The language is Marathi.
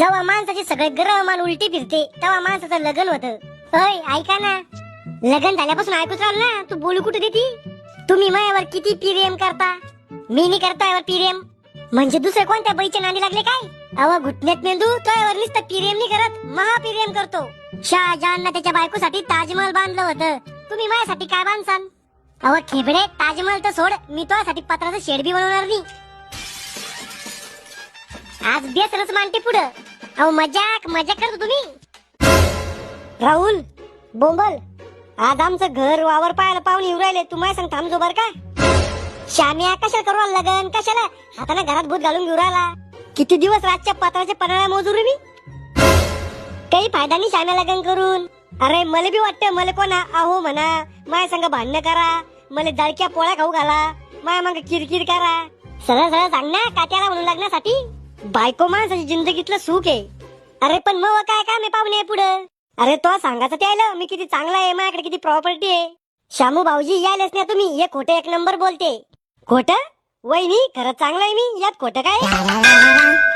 जेव्हा माणसाचे सगळे ग्रह मान उलटी फिरते तेव्हा माणसाचं लग्न होतं. होय ऐका ना, लग्न झाल्यापासून ऐकूच राहिलो ना, तू बोलू कुठे देती? तुम्ही मायावर किती प्रेम करता, मी नाही करता यावर प्रेम. म्हणजे दुसरे कोणत्या बाईच्या नांदी लागले काय? अव घुटण्यात मेंदू तोयावर नुसतं प्रेम नाही करत, महाप्रेम करतो. शहाजहान त्याच्या बायकोसाठी ताजमहल बांधलं होतं, तुम्ही माझ्यासाठी काय बांधसान? अव खेबडे, ताजमहल तर सोड, मी तुझ्यासाठी पत्राचं शेड बी बनवणार नाही. आज बेसरच मांडते पुढं. अहो मजाक मजाक करतो तुम्ही. राहुल बोंबल, आज आमचं घर वावर पाहायला पाहुणे येऊ राहिले, तू माझ्या सांग थांबजो बर का? श्याम्या कशाला करू लगन, कशाला हाताने घरात भूत घालून घेऊ राहिला? किती दिवस रातच्या पत्राच्या पन्हाळ्या मोजू रे मी, काही फायदा नाही श्याम्या लगन करून. अरे मला बी वाटतं, मला कोणा अहो म्हणा, माझ्या संग भांडणं करा, मला जळक्या पोळ्या खाऊ घाला, माझ्या मग किरकिर करा. सरळ सरळ सांग ना, काट्याला म्हणून लग्नासाठी बायको माणसाची जिंदगीतलं सुख आहे. अरे पण मग काय काम आहे पाहुणे पुढं? अरे तो सांगायचं त्याला मी किती चांगला आहे, माझ्याकडे किती प्रॉपर्टी आहे. शामू भाऊजी यायलाच ना तुम्ही, हे खोटं एक नंबर बोलते. खोटं? वहिनी खरंच चांगलं आहे मी, यात खोटं काय?